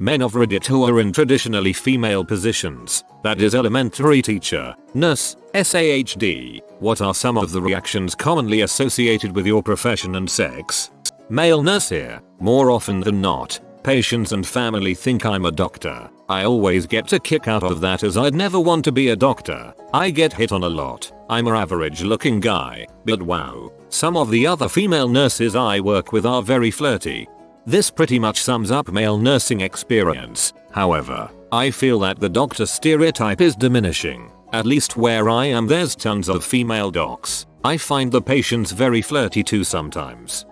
Men of Reddit who are in traditionally female positions, that is elementary teacher, nurse, SAHD. What are some of the reactions commonly associated with your profession and sex? Male nurse here. More often than not, patients and family think I'm a doctor. I always get a kick out of that as I'd never want to be a doctor. I get hit on a lot. I'm a average looking guy, but wow. Some of the other female nurses I work with are very flirty. This pretty much sums up male nursing experience. However, I feel that the doctor stereotype is diminishing. At least where I am there's tons of female docs. I find the patients very flirty too sometimes.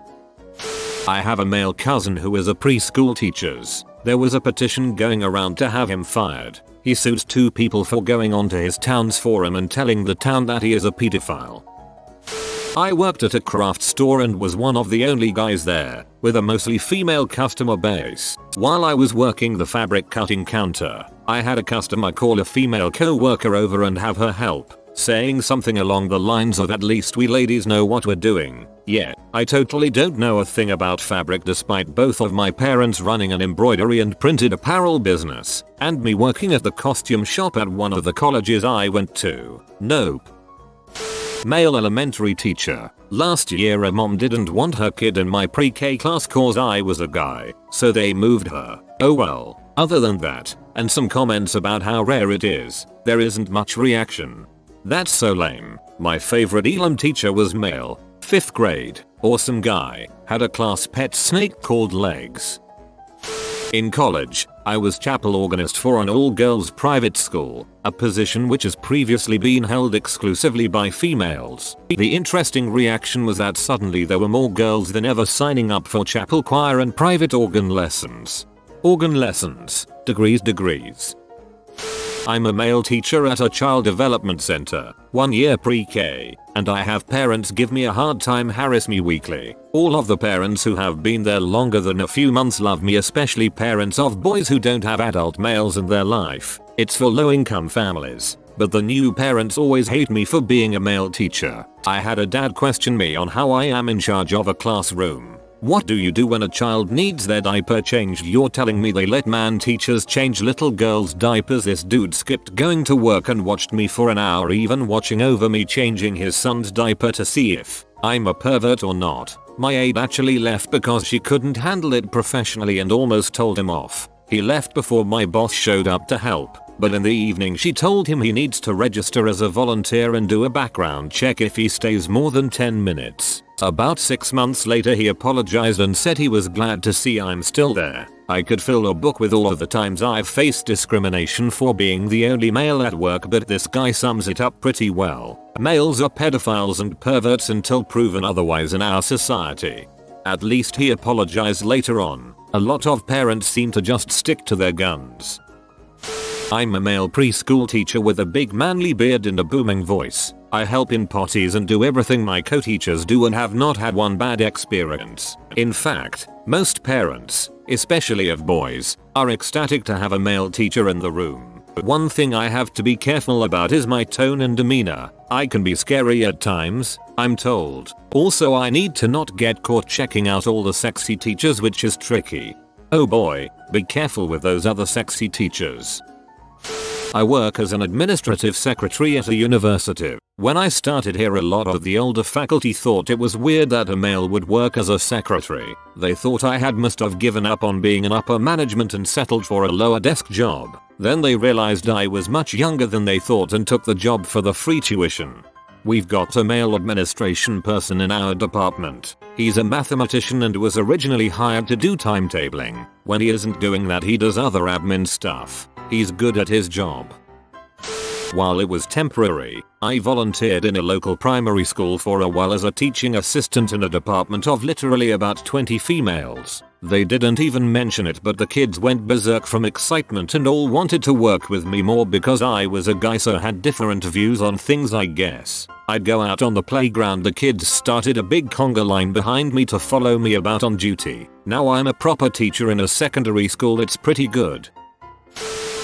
I have a male cousin who is a preschool teacher. There was a petition going around to have him fired. He sued 2 people for going onto his town's forum and telling the town that he is a pedophile. I worked at a craft store and was one of the only guys there, with a mostly female customer base. While I was working the fabric cutting counter, I had a customer call a female co-worker over and have her help, saying something along the lines of, "At least we ladies know what we're doing." Yeah, I totally don't know a thing about fabric despite both of my parents running an embroidery and printed apparel business, and me working at the costume shop at one of the colleges I went to. Nope. Male elementary teacher. Last year a mom didn't want her kid in my pre-K class cause I was a guy, so they moved her. Oh well. Other than that, and some comments about how rare it is, there isn't much reaction. That's so lame. My favorite ELM teacher was male. 5th grade. Awesome guy. Had a class pet snake called Legs. In college, I was chapel organist for an all-girls private school, a position which has previously been held exclusively by females. The interesting reaction was that suddenly there were more girls than ever signing up for chapel choir and private organ lessons. Organ lessons. Degrees. I'm a male teacher at a child development center, 1 year pre-K, and I have parents give me a hard time, harass me weekly. All of the parents who have been there longer than a few months love me, especially parents of boys who don't have adult males in their life. It's for low-income families. But the new parents always hate me for being a male teacher. I had a dad question me on how I am in charge of a classroom. What do you do when a child needs their diaper changed? You're telling me they let man teachers change little girls' diapers? This dude skipped going to work and watched me for an hour, even watching over me changing his son's diaper to see if I'm a pervert or not. My aide actually left because she couldn't handle it professionally and almost told him off. He left before my boss showed up to help, but in the evening she told him he needs to register as a volunteer and do a background check if he stays more than 10 minutes. About 6 months later he apologized and said he was glad to see I'm still there. I could fill a book with all of the times I've faced discrimination for being the only male at work, but this guy sums it up pretty well. Males are pedophiles and perverts until proven otherwise in our society. At least he apologized later on. A lot of parents seem to just stick to their guns. I'm a male preschool teacher with a big manly beard and a booming voice. I help in potties and do everything my co-teachers do and have not had one bad experience. In fact, most parents, especially of boys, are ecstatic to have a male teacher in the room. One thing I have to be careful about is my tone and demeanor. I can be scary at times, I'm told. Also, I need to not get caught checking out all the sexy teachers, which is tricky. Oh boy, be careful with those other sexy teachers. I work as an administrative secretary at a university. When I started here, a lot of the older faculty thought it was weird that a male would work as a secretary. They thought I must have given up on being an upper management and settled for a lower desk job. Then they realized I was much younger than they thought and took the job for the free tuition. We've got a male administration person in our department. He's a mathematician and was originally hired to do timetabling. When he isn't doing that, he does other admin stuff. He's good at his job. While it was temporary, I volunteered in a local primary school for a while as a teaching assistant in a department of literally about 20 females. They didn't even mention it, but the kids went berserk from excitement and all wanted to work with me more because I was a guy, so had different views on things, I guess. I'd go out on the playground, the kids started a big conga line behind me to follow me about on duty. Now I'm a proper teacher in a secondary school. It's pretty good.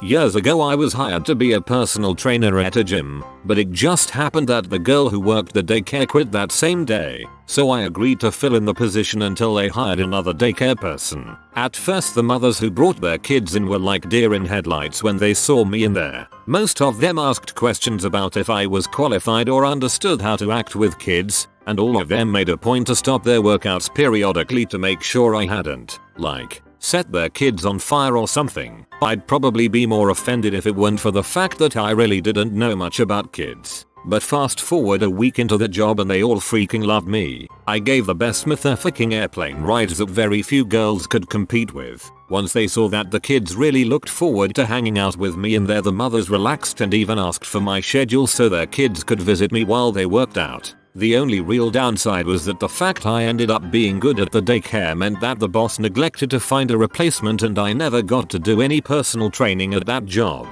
Years ago I was hired to be a personal trainer at a gym, but it just happened that the girl who worked the daycare quit that same day, so I agreed to fill in the position until they hired another daycare person. At first the mothers who brought their kids in were like deer in headlights when they saw me in there. Most of them asked questions about if I was qualified or understood how to act with kids, and all of them made a point to stop their workouts periodically to make sure I hadn't, like, set their kids on fire or something. I'd probably be more offended if it weren't for the fact that I really didn't know much about kids. But fast forward a week into the job and they all freaking loved me. I gave the best motherfucking airplane rides that very few girls could compete with. Once they saw that the kids really looked forward to hanging out with me in there, the mothers relaxed and even asked for my schedule so their kids could visit me while they worked out. The only real downside was that the fact I ended up being good at the daycare meant that the boss neglected to find a replacement and I never got to do any personal training at that job.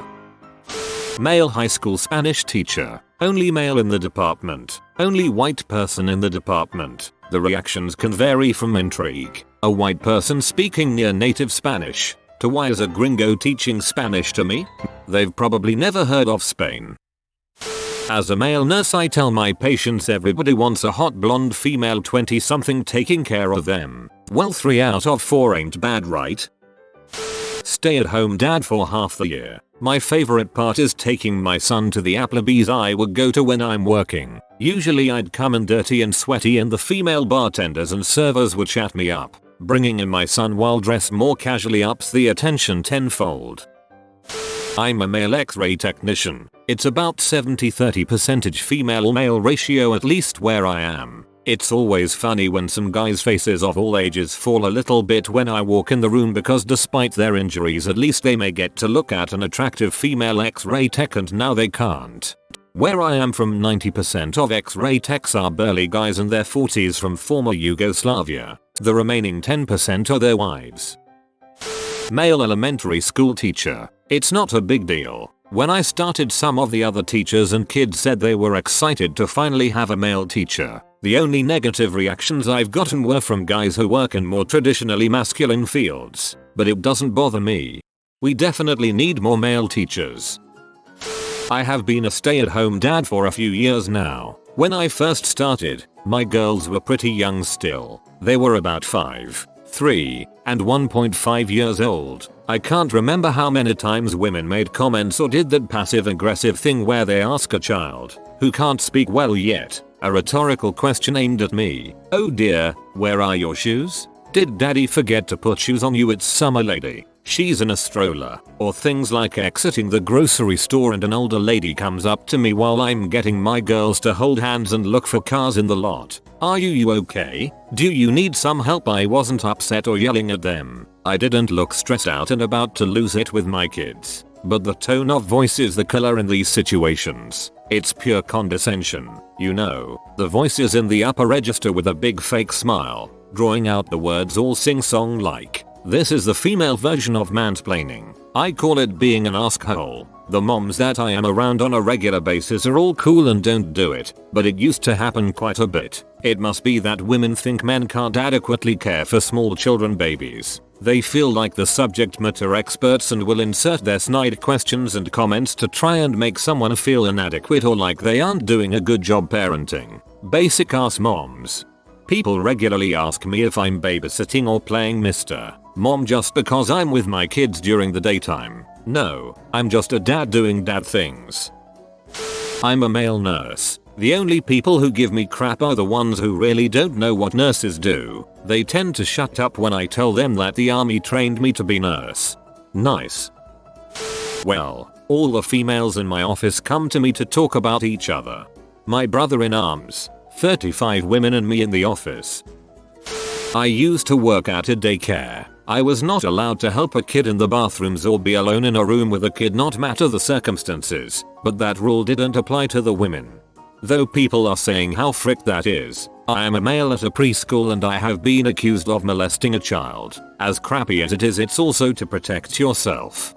Male high school Spanish teacher. Only male in the department. Only white person in the department. The reactions can vary from intrigue, a white person speaking near native Spanish, to why is a gringo teaching Spanish to me? They've probably never heard of Spain. As a male nurse I tell my patients everybody wants a hot blonde female 20-something taking care of them. Well, 3 out of 4 ain't bad, right? Stay-at-home dad for half the year. My favorite part is taking my son to the Applebee's I would go to when I'm working. Usually I'd come in dirty and sweaty and the female bartenders and servers would chat me up. Bringing in my son while dressed more casually ups the attention tenfold. I'm a male X-ray technician. It's about 70-30% female-male ratio at least where I am. It's always funny when some guys' faces of all ages fall a little bit when I walk in the room because despite their injuries at least they may get to look at an attractive female X-ray tech and now they can't. Where I am from 90% of X-ray techs are burly guys in their 40s from former Yugoslavia. The remaining 10% are their wives. Male elementary school teacher. It's not a big deal. When I started, some of the other teachers and kids said they were excited to finally have a male teacher. The only negative reactions I've gotten were from guys who work in more traditionally masculine fields. But it doesn't bother me. We definitely need more male teachers. I have been a stay-at-home dad for a few years now. When I first started, my girls were pretty young still. They were about 5, 3, and 1.5 years old. I can't remember how many times women made comments or did that passive-aggressive thing where they ask a child, who can't speak well yet, a rhetorical question aimed at me. Oh dear, where are your shoes? Did daddy forget to put shoes on you? It's summer, lady. She's in a stroller. Or things like exiting the grocery store and an older lady comes up to me while I'm getting my girls to hold hands and look for cars in the lot. Are you okay? Do you need some help? I wasn't upset or yelling at them. I didn't look stressed out and about to lose it with my kids. But the tone of voice is the killer in these situations. It's pure condescension. You know, the voice is in the upper register with a big fake smile, drawing out the words all sing-song like. This is the female version of mansplaining. I call it being an asshole. The moms that I am around on a regular basis are all cool and don't do it, but it used to happen quite a bit. It must be that women think men can't adequately care for small children babies. They feel like the subject matter experts and will insert their snide questions and comments to try and make someone feel inadequate or like they aren't doing a good job parenting. Basic ass moms. People regularly ask me if I'm babysitting or playing Mr. Mom just because I'm with my kids during the daytime. No, I'm just a dad doing dad things. I'm a male nurse. The only people who give me crap are the ones who really don't know what nurses do. They tend to shut up when I tell them that the army trained me to be nurse. Nice. Well, all the females in my office come to me to talk about each other. My brother in arms, 35 women and me in the office. I used to work at a daycare. I was not allowed to help a kid in the bathrooms or be alone in a room with a kid, not matter the circumstances, but that rule didn't apply to the women. Though people are saying how frick that is, I am a male at a preschool and I have been accused of molesting a child. As crappy as it is, it's also to protect yourself.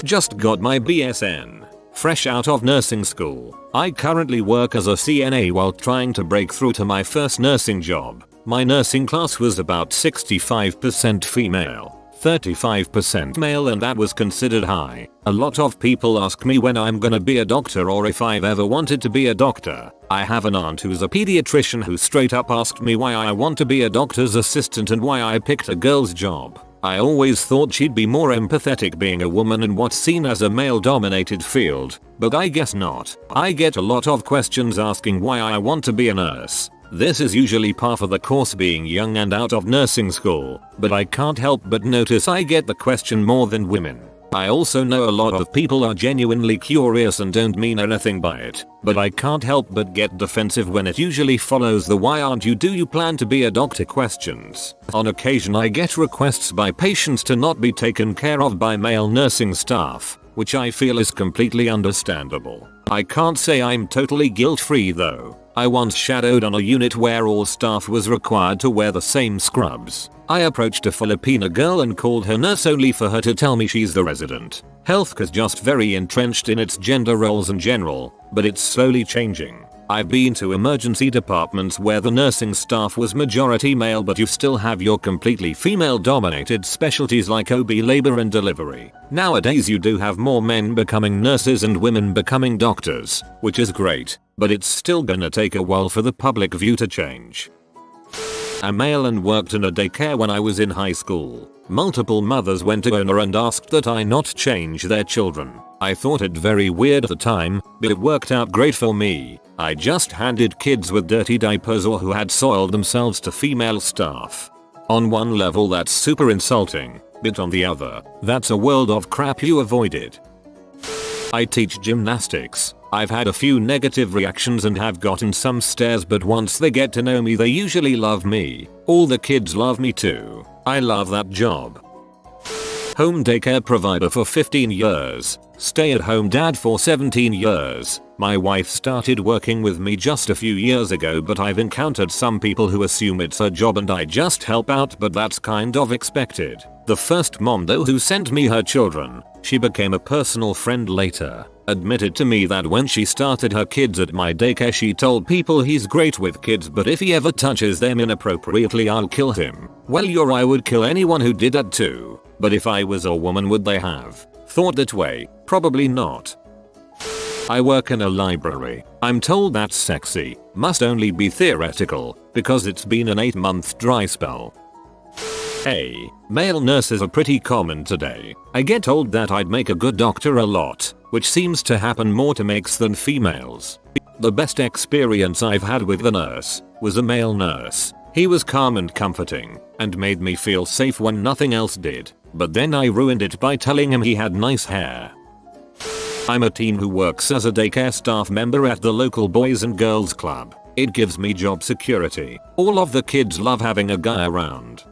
Just got my BSN. Fresh out of nursing school. I currently work as a CNA while trying to break through to my first nursing job. My nursing class was about 65% female, 35% male, and that was considered high. A lot of people ask me when I'm gonna be a doctor or if I've ever wanted to be a doctor. I have an aunt who's a pediatrician who straight up asked me why I want to be a doctor's assistant and why I picked a girl's job. I always thought she'd be more empathetic being a woman in what's seen as a male-dominated field, but I guess not. I get a lot of questions asking why I want to be a nurse. This is usually par for the course being young and out of nursing school, but I can't help but notice I get the question more than women. I also know a lot of people are genuinely curious and don't mean anything by it, but I can't help but get defensive when it usually follows the why aren't you do you plan to be a doctor questions. On occasion I get requests by patients to not be taken care of by male nursing staff, which I feel is completely understandable. I can't say I'm totally guilt-free though. I once shadowed on a unit where all staff was required to wear the same scrubs. I approached a Filipina girl and called her nurse only for her to tell me she's the resident. Healthcare's just very entrenched in its gender roles in general, but it's slowly changing. I've been to emergency departments where the nursing staff was majority male, but you still have your completely female dominated specialties like OB, labor and delivery. Nowadays you do have more men becoming nurses and women becoming doctors, which is great, but it's still gonna take a while for the public view to change. I'm male and worked in a daycare when I was in high school. Multiple mothers went to owner and asked that I not change their children. I thought it very weird at the time, but it worked out great for me. I just handed kids with dirty diapers or who had soiled themselves to female staff. On one level that's super insulting, but on the other, that's a world of crap you avoided. I teach gymnastics. I've had a few negative reactions and have gotten some stares, but once they get to know me they usually love me. All the kids love me too. I love that job. Home daycare provider for 15 years. Stay-at-home dad for 17 years. My wife started working with me just a few years ago, but I've encountered some people who assume it's her job and I just help out, but that's kind of expected. The first mom though who sent me her children, she became a personal friend later, admitted to me that when she started her kids at my daycare she told people he's great with kids, but if he ever touches them inappropriately I'll kill him. Well, I would kill anyone who did that too. But if I was a woman, would they have thought that way? Probably not. I work in a library. I'm told that's sexy. Must only be theoretical, because it's been an 8-month dry spell. Hey, male nurses are pretty common today. I get told that I'd make a good doctor a lot, which seems to happen more to males than females. The best experience I've had with a nurse was a male nurse. He was calm and comforting, and made me feel safe when nothing else did. But then I ruined it by telling him he had nice hair. I'm a teen who works as a daycare staff member at the local boys and girls club. It gives me job security. All of the kids love having a guy around.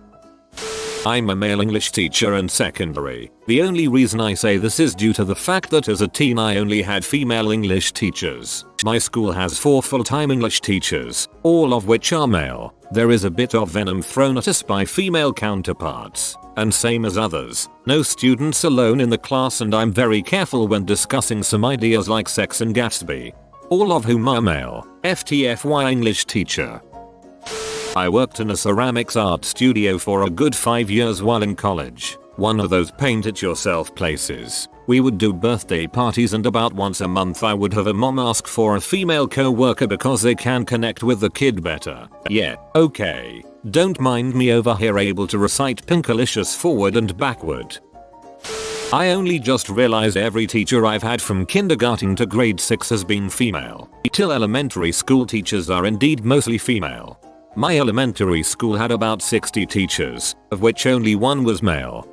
I'm a male English teacher in secondary. The only reason I say this is due to the fact that as a teen I only had female English teachers. My school has 4 full-time English teachers, all of which are male. There is a bit of venom thrown at us by female counterparts, and same as others, no students alone in the class, and I'm very careful when discussing some ideas like sex and Gatsby, all of whom are male. FTFY English teacher. I worked in a ceramics art studio for a good 5 years while in college. One of those paint-it-yourself places. We would do birthday parties, and about once a month I would have a mom ask for a female co-worker because they can connect with the kid better. Yeah, okay. Don't mind me over here able to recite Pinkalicious forward and backward. I only just realized every teacher I've had from kindergarten to grade 6 has been female. Till elementary school teachers are indeed mostly female. My elementary school had about 60 teachers, of which only 1 was male.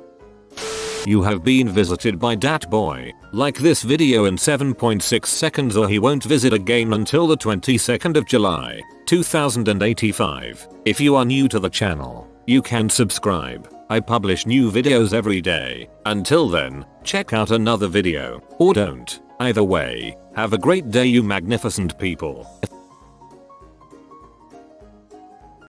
You have been visited by dat boy. Like this video in 7.6 seconds or he won't visit again until the 22nd of July, 2085. If you are new to the channel, you can subscribe. I publish new videos every day. Until then, check out another video, or don't. Either way, have a great day you magnificent people.